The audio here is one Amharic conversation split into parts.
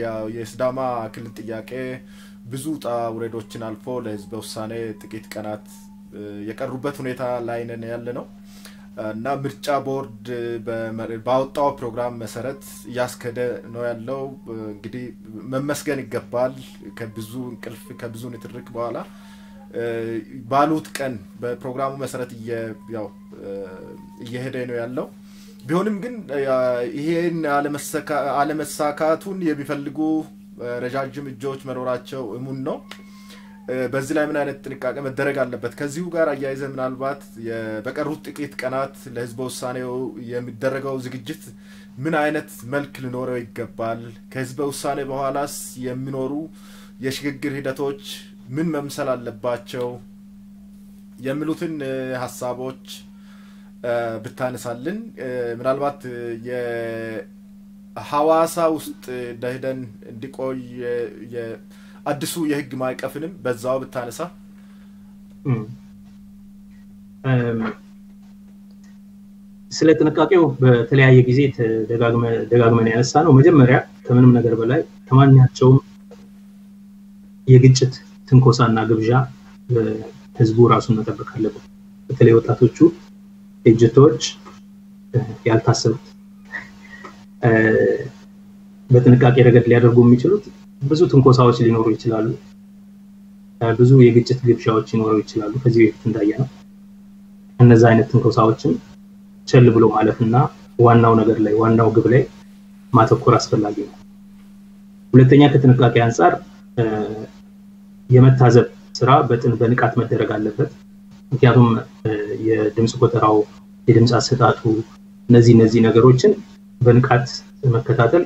ያው የስዳማ ክልል ጥያቄ ብዙ ጣ ወረዶችን አልፎ ለህዝብ ውሳኔ ጥቂት ቀናት የቀሩበት ሁኔታ ላይ ነን ያለነው እና ምርጫ ቦርድ ባወጣው ፕሮግራም መሰረት ያስከደ ነው ያለው እንግዲህ መመስገን ይገባል ከብዙ እንቅልፍ ከብዙ ንትርክ በኋላ ባሉት ቀን በፕሮግራሙ መሰረት ያው እየሄደ ነው ያለው ቢሆንም ግን ይሄን አለመሳካቱን የሚፈልጉ ረጃጅም እጆች መኖራቸው እሙን ነው በዚህ ላይ ምን አይነት ጥንቃቄ መደረግ አለበት ከዚሁ ጋር አያይዘ ምናልባት በቀሩት ጥቂት ቀናት ለህዝብ ውሳኔው የሚደረገው ዝግጅት ምን አይነት መልክ ሊኖረው ይገባል ከህዝብ ውሳኔ በኋላስ የሚኖሩ የሽግግር ሂደቶች ምን መምሰል አለባቸው የሚሉትን ሐሳቦች ብታነሳልን ምናልባት የሐዋሳ ውስጥ ደህደን እንዲቆይ አዲሱ የህግ ማይቀፍንም በዛው ብታነሳ ስለ ጥንቃቄው በተለያየ ጊዜ ደጋግመን ያነሳ ነው መጀመሪያ ከምንም ነገር በላይ ተማኛቸውም የግጭት ትንኮሳና ግብዣ ህዝቡ ራሱን መጠበቅ አለበት በተለይ ወጣቶቹ እጅቶች ያልታሰቡት በጥንቃቄ ረገድ ሊያደርጉ የሚችሉት ብዙ ትንኮሳዎች ሊኖሩ ይችላሉ ብዙ የግጭት ግብዣዎች ሊኖሩ ይችላሉ ከዚህ በፊት እንዳየነው እነዛ አይነት ትንኮሳዎችን ቸል ብሎ ማለፍና ዋናው ነገር ላይ ዋናው ግብ ላይ ማተኮር አስፈላጊ ነው ሁለተኛ ከጥንቃቄ አንፃር የመታዘብ ስራ በንቃት መደረግ አለበት ምክንያቱም የድምጽ ቆጠራው የድምጽ አሰጣጡ እነዚህ ነገሮችን በንቃት መከታተል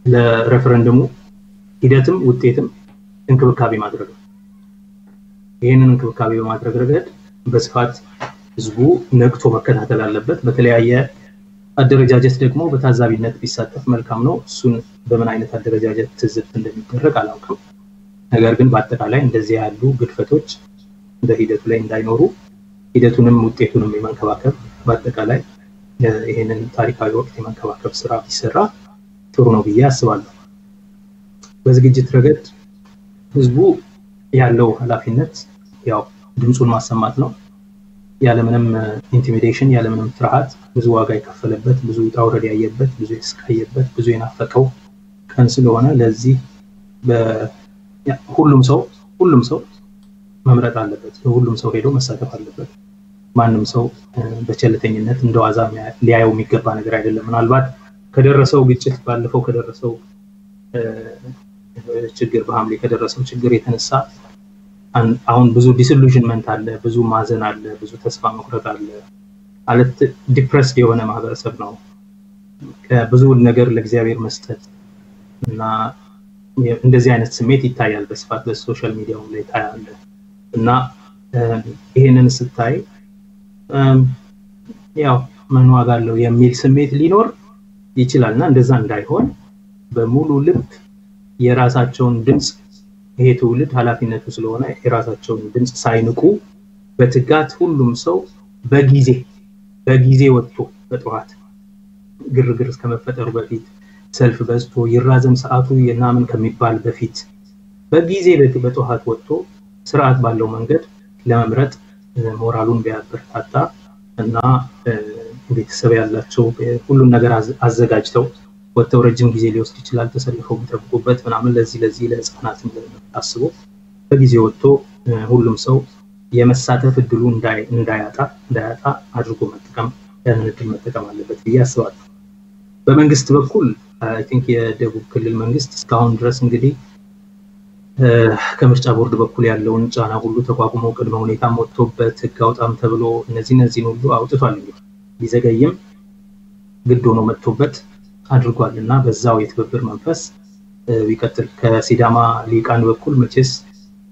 ለሬፈረንደሙ ሂደትም ውጤትም እንክብካቤ ማድረግ ይሄንን እንክብካቤ በማድረግ ረገድ በስፋት ህዝቡ ነቅቶ መከታተል አለበት በተለያየ አደረጃጀት ደግሞ በታዛቢነት ቢሳተፍ መልካም ነው እሱን በምን አይነት አደረጃጀት ትዝብት እንደሚደረግ አላውቅም ነገር ግን በአጠቃላይ እንደዚህ ያሉ ግድፈቶች እንደ ሂደቱ ላይ እንዳይኖሩ ሂደቱንም ውጤቱንም የመንከባከብ በአጠቃላይ ይሄንን ታሪካዊ ወቅት የመንከባከብ ስራ ቢሰራ ጥሩ ነው ብዬ አስባለሁ በዝግጅት ረገድ ህዝቡ ያለው ኃላፊነት ያው ድምጹን ማሰማት ነው ያለምንም ኢንቲሚዴሽን ያለምንም ፍርሃት ብዙ ዋጋ የከፈለበት ብዙ ጣውረድ ያየበት ብዙ የስቃየበት ብዙ የናፈቀው ቀን ስለሆነ ለዚህ ሁሉም ሰው መምረጥ አለበት ሁሉም ሰው ሄዶ መሳተፍ አለበት ማንንም ሰው በቸልተኝነት እንደዋዛ ሊያየው የሚገባ ነገር አይደለም ምናልባት ከደረሰው ግጭት ባለፈው ከደረሰው ችግር በሐምሌ ከደረሰው ችግር የተነሳ አሁን ብዙ ዲስኢሉዥንመንት አለ ብዙ ማዘን አለ ብዙ ተስፋ መቁረጥ አለ አለት ዲፕረስድ የሆነ ማህበረሰብ ነው ከብዙ ነገር ለእግዚአብሔር መስጠት እና እንደዚህ አይነት ስሜት ይታያል በስፋት በሶሻል ሚዲያው ላይ ታያለ እና ይሄንን ስታይ ያው ምን ዋጋ አለው የሚል ስሜት ሊኖር ይችላልና እንደዛ እንዳይሆን በሙሉ ልብ የራሳቸውን ድምጽ ይሄ ትውልድ ኃላፊነቱ ስለሆነ የራሳቸውን ድምጽ ሳይንቁ በትጋት ሁሉም ሰው በጊዜ ወጥቶ በጠዋት ግርግር እስከመፈጠሩ በፊት ሰልፍ በዝቶ ይራዘም ሰዓቱ የናምን ከሚባል በፊት በጊዜ በጠዋት ወጥቶ ስርዓት ባለው መንገድ ለመምረጥ ሞራሉን ቢያበረታታ እና ቤተሰብ ያላቸው ሁሉን ነገር አዘጋጅተው ወጥተው ረጅም ጊዜ ሊወስድ ይችላል ተሰልፈው ቢጠብቁበት ምናምን ለዚህ ለህፃናትም ታስቦ በጊዜ ወጥቶ ሁሉም ሰው የመሳተፍ እድሉ እንዳያጣ አድርጎ መጠቀም ያንን እድል መጠቀም አለበት ብዬ አስባለሁ በመንግስት በኩል አይ ቲንክ የደቡብ ክልል መንግስት እስካሁን ድረስ እንግዲህ ከምርጫ ቦርድ በኩል ያለውን ጫና ሁሉ ተቋቁሞ ቅድመ ሁኔታ ወጥቶበት ህጋውጣም ተብሎ እነዚህ ሁሉ አውጥቷል እንግዲህ ሊዘገይም ግድ ሆኖ መጥቶበት አድርጓልና በዛው የትብብር መንፈስ ቢቀጥል ከሲዳማ ሊቃን በኩል መቼስ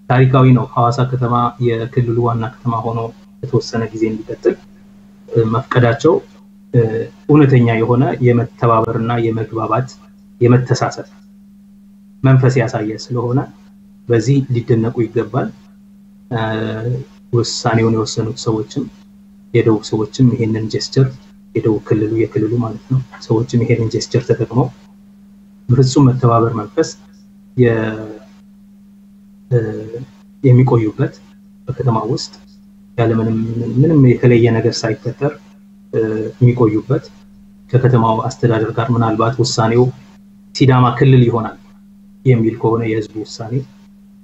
ታሪካዊ ነው ሐዋሳ ከተማ የክልሉ ዋና ከተማ ሆኖ የተወሰነ ጊዜ እንዲቀጥል መፍቀዳቸው እውነተኛ የሆነ የመተባበርና የመግባባት የመተሳሰብ መንፈስ ያሳየ ስለሆነ በዚህ ሊደነቁ ይገባል ውሳኔውን የወሰኑት ሰዎችም የደቡብ ሰዎችም ይሄንን ጀስቸር የደቡብ ክልሉ የክልሉ ማለት ነው ሰዎችም ይሄንን ጀስቸር ተጠቅመው በፍጹም መተባበር መንፈስ የሚቆዩበት በከተማ ውስጥ ያለ ምንም የተለየ ነገር ሳይፈጠር የሚቆዩበት ከከተማው አስተዳደር ጋር ምናልባት ውሳኔው ሲዳማ ክልል ይሆናል የሚል ከሆነ የህዝቡ ውሳኔ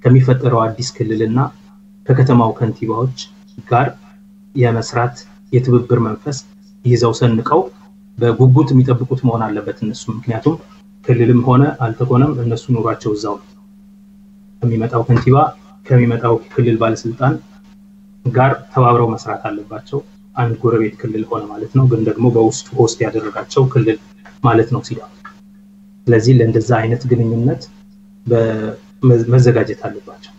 ከሚፈጠረው አዲስ ክልልና ከከተማው ከንቲባዎች ጋር የመስራት የትብብር መንፈስ ይዘው ሰንቀው በጉጉት የሚጠብቁት መሆን አለበት እነሱ ምክንያቱም ክልልም ሆነ አልተቆነም እነሱ ኑሯቸው እዛው ከሚመጣው ከንቲባ ከሚመጣው ክልል ባለስልጣን ጋር ተባብረው መስራት አለባቸው አንድ ጎረቤት ክልል ሆነ ማለት ነው ግን ደግሞ በውስጡ ሆስት ያደረጋቸው ክልል ማለት ነው ሲዳማ ስለዚህ ለእንደዛ አይነት ግንኙነት በመዘጋጀት አለባቸው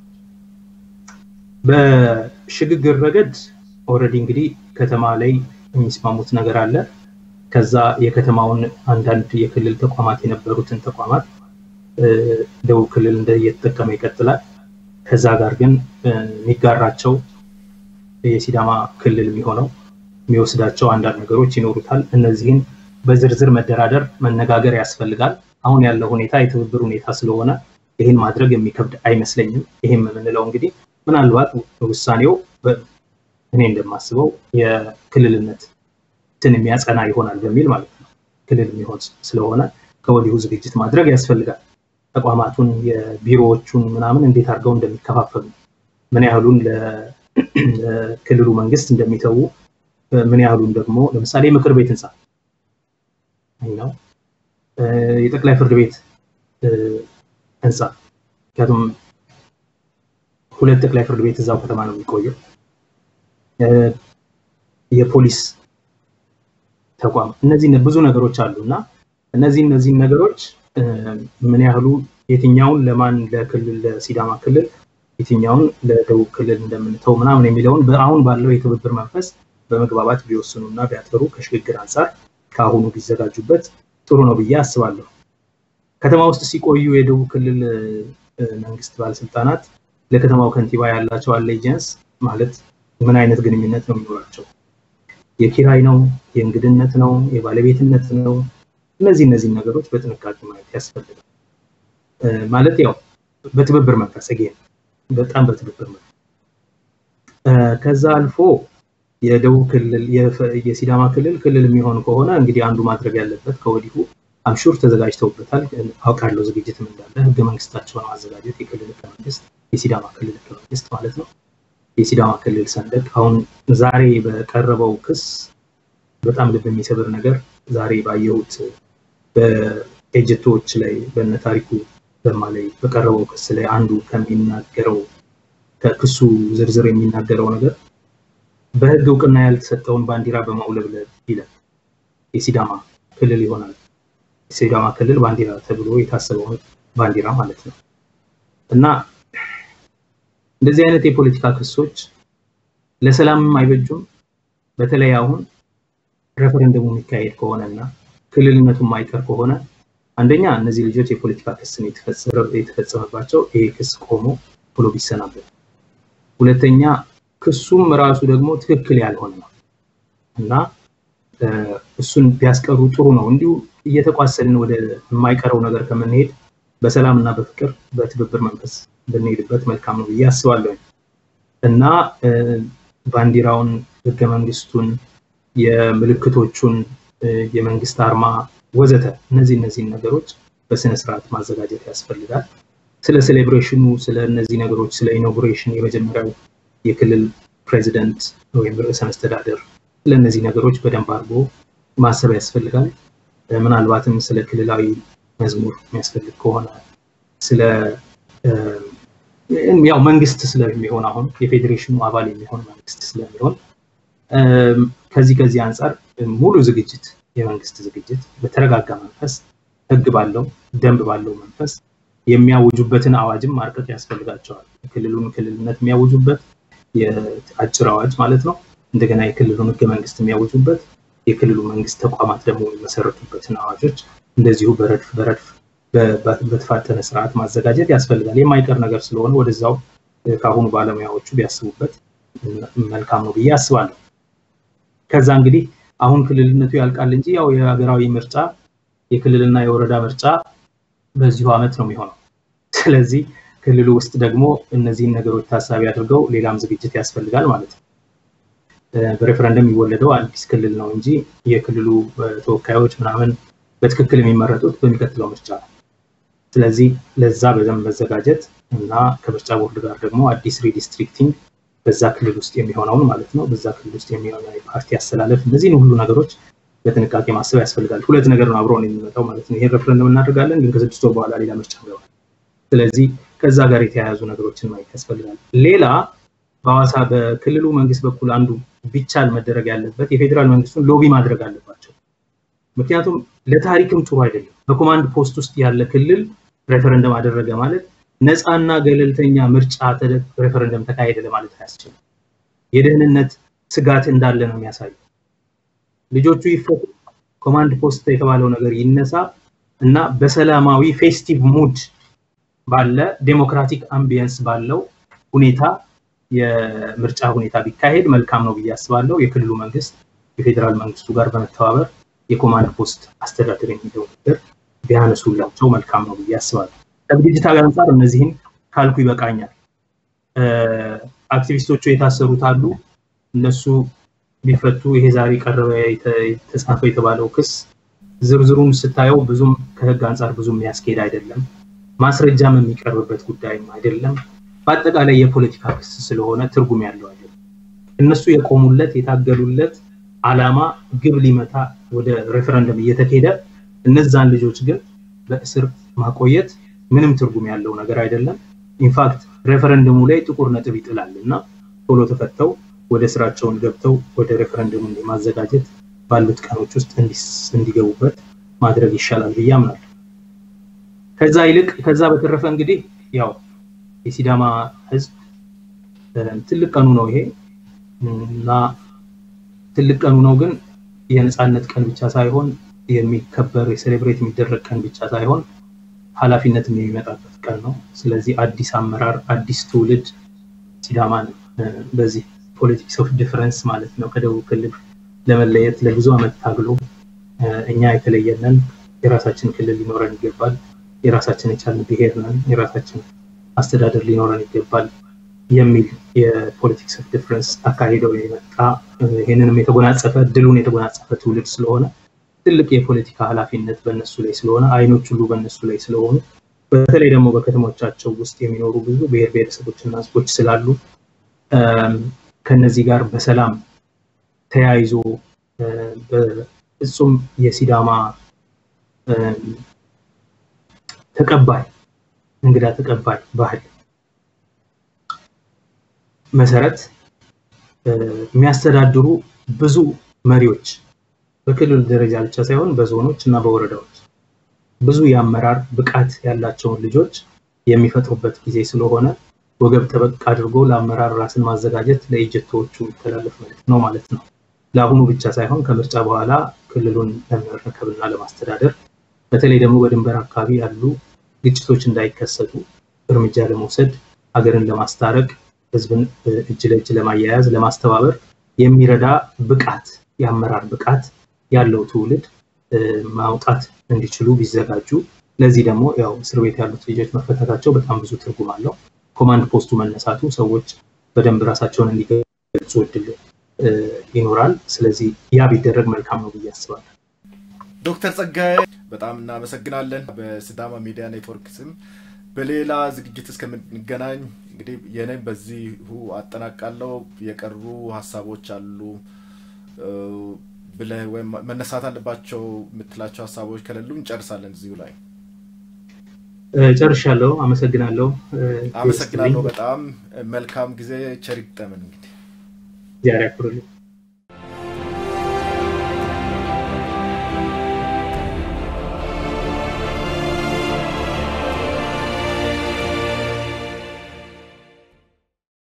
በሽግግር ረገድ ኦሬዲ እንግዲህ ከተማ ላይ የሚስማሙት ነገር አለ ከዛ የከተማውን አንዳንድ የክልል ተቋማት የነበሩትን ተቋማት ደቡብ ክልል እንደየተጠቀመ ይቀጥላል ከዛ ጋር ግን የሚጋራቸው የሲዳማ ክልል የሚሆነው የሚወስዳቸው አንዳንድ ነገሮች ይኖሩታል እነዚህን በዝርዝር መደራደር መነጋገር ያስፈልጋል አሁን ያለው ሁኔታ የትብብር ሁኔታ ስለሆነ ይሄን ማድረግ የሚከብድ አይመስለኝም ይሄም ምንለው እንግዲህ ምናልባት ውሳኔው እኔ እንደማስበው የክልልነት የሚያጸና ይሆናል በሚል ማለት ነው ክልል የሚሆን ስለሆነ ከወዲሁ ዝግጅት ማድረግ ያስፈልጋል ተቋማቱን የቢሮዎቹን ምናምን እንዴት አድርገው እንደሚከፋፈሉ ምን ያህሉን ለክልሉ መንግስት እንደሚተው ምን ያህሉን ደግሞ ለምሳሌ ምክር ቤት ህንጻ ነው የጠቅላይ ፍርድ ቤት ህንጻ ከቱም ሁለት ጠቅላይ ፍርድ ቤት እዛው ከተማ ነው የሚቆየው የፖሊስ ተቋም እነዚህ ብዙ ነገሮች አሉና እነዚህ ነገሮች ምን ያህሉ የትኛውን ለማን ለክልል ለሲዳማ ክልል የትኛውን ለደቡብ ክልል እንደምንተው ምናምን የሚለውን በአሁን ባለው የትብብር መንፈስ በመግባባት ቢወስኑና ቢያጠሩ ከሽግግር አንፃር ካሁኑ ቢዘጋጁበት ጥሩ ነው ብዬ አስባለሁ ከተማ ውስጥ ሲቆዩ የደቡብ ክልል መንግስት ባለስልጣናት ለከተማው ከንቲባ ያላቸው አሌጀንስ ማለት ምን አይነት ግንኙነት ነው የሚኖራቸው የኪራይ ነው የእንግድነት ነው የባለቤትነት ነው እነዚህ ነገሮች በጥንቃቄ ማየት ያስፈልጋል ማለት ያው በትብብር መንፈስ again በጣም በትብብር መንፈስ ከዛ አልፎ የደቡብ ክልል የሲዳማ ክልል የሚሆን ከሆነ እንግዲህ አንዱ ማድረግ ያለበት ከወዲሁ አምሹር ተዘጋጅተውበታል አውቃለሁ ዝግጅትም እንዳለ ህገ መንግስታቸውን ማዘጋጀት የክልል መንግስት የሲዳማ ክልል መንግስት ማለት ነው የሲዳማ ክልል ሰንደቅ አሁን ዛሬ በቀረበው ክስ በጣም ልብ የሚሰብር ነገር ዛሬ ባየሁት በኤጀቶች ላይ በነታሪኩ በማላይ በቀረበው ክስ ላይ አንዱ ከሚናገረው ከክሱ ዝርዝር የሚናገረው ነገር በህግ እውቅና ያልተሰጠውን ባንዲራ በማውለብለብ ይላል የሲዳማ ክልል ይሆናል የሲዳማ ክልል ባንዲራ ተብሎ የታሰበው ባንዲራ ማለት ነው እና እንደዚህ አይነት የፖለቲካ ክሶች ለሰላም አይበጁም በተለይ አሁን ሬፈረንደሙ የሚካሄድ ከሆነና ክልልነቱ ማይቀር ከሆነ አንደኛ እነዚህ ልጆች የፖለቲካ ክስ ነው የተፈጸመባቸው ይሄ ክስ ቆሞ ብሎ ቢሰናበት ሁለተኛ ክሱም ራሱ ደግሞ ትክክል ያልሆነ ነው እና እሱን ቢያስቀሩ ጥሩ ነው እንዲሁ እየተቋሰልን ወደ የማይቀረው ነገር ከመንሄድ በሰላምና በፍቅር በትብብር መንፈስ ብንሄድበት መልካም ነው ብዬ አስባለሁ እና ባንዲራውን ህገ መንግስቱን የምልክቶቹን የመንግስት አርማ ወዘተ እነዚህ ነገሮች በስነ ስርዓት ማዘጋጀት ያስፈልጋል ስለ ሴሌብሬሽኑ ስለ እነዚህ ነገሮች ስለ ኢኖግሬሽን የመጀመሪያው የክልል ፕሬዚደንት ወይም ርዕሰ መስተዳድር ስለ እነዚህ ነገሮች በደንብ አድርጎ ማሰብ ያስፈልጋል ምናልባትም ስለ ክልላዊ መዝሙር የሚያስፈልግ ከሆነ ስለ ያው መንግስት ስለሚሆን አሁን የፌዴሬሽኑ አባል የሚሆን መንግስት ስለሚሆን ከዚህ አንፃር ሙሉ ዝግጅት የመንግስት ዝግጅት በተረጋጋ መንፈስ ህግ ባለው ደንብ ባለው መንፈስ የሚያውጁበትን አዋጅም ማርቀቅ ያስፈልጋቸዋል የክልሉን ክልልነት የሚያውጁበት የአጭር አዋጅ ማለት ነው እንደገና የክልሉን ህገ መንግስት የሚያውጁበት የክልሉ መንግስት ተቋማት ደግሞ የሚመሰረቱበትን አዋጆች እንደዚሁ በረድፍ በተፋጠነ ስርዓት ማዘጋጀት ያስፈልጋል የማይቀር ነገር ስለሆነ ወደዛው ካሁኑ ባለሙያዎቹ ቢያስቡበት መልካም ነው ብዬ አስባለሁ ከዛ እንግዲህ አሁን ክልልነቱ ያልቃል እንጂ ያው የሀገራዊ ምርጫ የክልልና የወረዳ ምርጫ በዚሁ አመት ነው የሚሆነው ስለዚህ ክልሉ ውስጥ ደግሞ እነዚህን ነገሮች ታሳቢ አድርገው ሌላም ዝግጅት ያስፈልጋል ማለት ነው በሬፈረንደም ይወለደው አዲስ ክልል ነው እንጂ የክልሉ ተወካዮች ምናምን በትክክል የሚመረጡት በሚከተለው ምርጫ ነው ስለዚህ ለዛ በደንብ መዘጋጀት እና ከምርጫ ቦርድ ጋር ደግሞ አዲስ ሪዲስትሪክቲንግ በዛ ክልል ውስጥ የሚሆነው ማለት ነው በዛ ክልል ውስጥ የሚሆነው የፓርቲ አሰላለፍ እነዚህ ሁሉ ነገሮች በጥንቃቄ ማሰብ ያስፈልጋል ሁለት ነገር ነው አብሮ ነው የሚመጣው ማለት ነው ይሄ ሬፈረንደም እናደርጋለን ግን ከ6 ወር በኋላ ሌላ ምርጫ ነው ስለዚህ ከዛ ጋር የተያያዙ ነገሮችን ማየት ያስፈልጋል ሌላ በዋሳ በክልሉ መንግስት በኩል አንዱ ቢቻል መደረግ ያለበት የፌደራል መንግስቱን ሎቢ ማድረግ አለባቸው ምክንያቱም ለታሪክም ጥሩ አይደለም በኮማንድ ፖስት ውስጥ ያለ ክልል ሬፈረንደም አደረገ ማለት ነፃና ገለልተኛ ምርጫ ሬፈረንደም ተካሄደ ለማለት አያስችልም የደህንነት ስጋት እንዳለ ነው የሚያሳየው ልጆቹ ይፈቱ ኮማንድ ፖስት የተባለው ነገር ይነሳ እና በሰላማዊ ፌስቲቭ ሙድ ባለ ዴሞክራቲክ አምቢየንስ ባለው ሁኔታ የምርጫ ሁኔታ ቢካሄድ መልካም ነው ብያስባለሁ የክልሉ መንግስት የፌደራል መንግስቱ ጋር በመተባበር የኮማንድ ፖስት አስተዳደር የሚለው ነገር ቢያነሱላቸው መልካም ነው ብያስባለሁ ከዲጂታል አንፃር እነዚህን ካልኩ ይበቃኛል አክቲቪስቶቹ የታሰሩት አሉ እነሱ ቢፈቱ ይሄ ዛሬ ቀረበ የተጻፈው የተባለው ክስ ዝርዝሩን ስታየው ብዙም ከህግ አንፃር ብዙም ያስኬድ አይደለም ማስረጃም የሚቀርብበት ጉዳይም አይደለም በአጠቃላይ የፖለቲካ ክስ ስለሆነ ትርጉም ያለው አይደለም እነሱ የቆሙለት የታገሉለት አላማ ግብ ሊመታ ወደ ሬፈረንደም እየተካሄደ እነዛን ልጆች ግን በእስር ማቆየት ምንም ትርጉም ያለው ነገር አይደለም ኢንፋክት ሬፈረንደሙ ላይ ጥቁር ነጥብ ይጥላልና ቶሎ ተፈተው ወደ ስራቸውን ገብተው ወደ ሬፈረንደሙ ማዘጋጀት ባሉት ቀኖች ውስጥ እንዲገቡበት ማድረግ ይሻላል ብያምናለሁ ከዛ በተረፈ እንግዲህ ያው የሲዳማ ህዝብ ትልቅ ቀኑ ነው ይሄ እና ትልቅ ቀኑ ነው ግን የነጻነት ቀን ብቻ ሳይሆን የሚከበር የሴሌብሬት የሚደረግ ቀን ብቻ ሳይሆን ኃላፊነትም የሚመጣበት ቀን ነው ስለዚህ አዲስ አመራር አዲስ ትውልድ ሲዳማን በዚህ ፖለቲክስ ኦፍ ዲፈረንስ ማለት ነው ከደቡብ ክልል ለመለየት ለብዙ አመት ታግሎ እኛ የተለየነን የራሳችን ክልል ሊኖረን ይገባል የራሳችን የቻልን ብሄር ነን የራሳችን አስተዳደር ሊኖረን ይገባል የሚል የፖለቲክስ ኦፍ ዲፈረንስ አካሄደው የመጣ ይሄንንም የተጎናጸፈ ድሉን የተጎናጸፈ ትውልድ ስለሆነ ትልቅ የፖለቲካ ኃላፊነት በእነሱ ላይ ስለሆነ አይኖች ሁሉ በእነሱ ላይ ስለሆኑ በተለይ ደግሞ በከተሞቻቸው ውስጥ የሚኖሩ ብዙ ብሄር ብሄረሰቦችና ህዝቦች ስላሉ ከነዚህ ጋር በሰላም ተያይዞ በእጹም የሲዳማ ተቀባይ እንግዳ ተቀባይ ባህል መሰረት የሚያስተዳድሩ ብዙ መሪዎች በክልል ደረጃ ብቻ ሳይሆን በዞኖች እና በወረዳዎች ብዙ የአመራር ብቃት ያላቸውን ልጆች የሚፈጥሩበት ጊዜ ስለሆነ ወገብ ተበቅ አድርጎ ለአመራር ራስን ማዘጋጀት ለኢጀቶቹ ተላልፍ ነው ማለት ነው ለአሁኑ ብቻ ሳይሆን ከምርጫ በኋላ ክልሉን ለመረከብና ለማስተዳደር በተለይ ደግሞ በድንበር አካባቢ ያሉ ግጭቶች እንዳይከሰቱ እርምጃ ለመውሰድ ሀገርን ለማስታረቅ ህዝብን እጅ ለእጅ ለማያያዝ ለማስተባበር የሚረዳ ብቃት የአመራር ብቃት ያለው ትውልድ ማውጣት እንዲችሉ ቢዘጋጁ ለዚህ ደግሞ ያው እስር ቤት ያሉት ልጆች መፈታታቸው በጣም ብዙ ትርጉም አለው ኮማንድ ፖስቱ መነሳቱ ሰዎች በደንብ ራሳቸውን እንዲገልጹ እድል ይኖራል ስለዚህ ያ ቢደረግ መልካም ነው ብያስባለሁ ዶክተር ጸጋዬ በጣም እናመሰግናለን በሲዳማ ሚዲያ ኔትወርክ ስም በሌላ ዝግጅት እስከምንገናኝ እንግዲህ የኔም በዚሁ አጠናቃለሁ የቀሩ ሐሳቦች አሉ ብለ ወይ መነሳት አለባቸው ምትላቸው ሐሳቦች ከሌሉ እንጨርሳለን እዚሁ ላይ ጨርሻለሁ አመሰግናለሁ በጣም መልካም ጊዜ ቸሪክ ተመን እንግዲህ ዛሬ አክብሩልኝ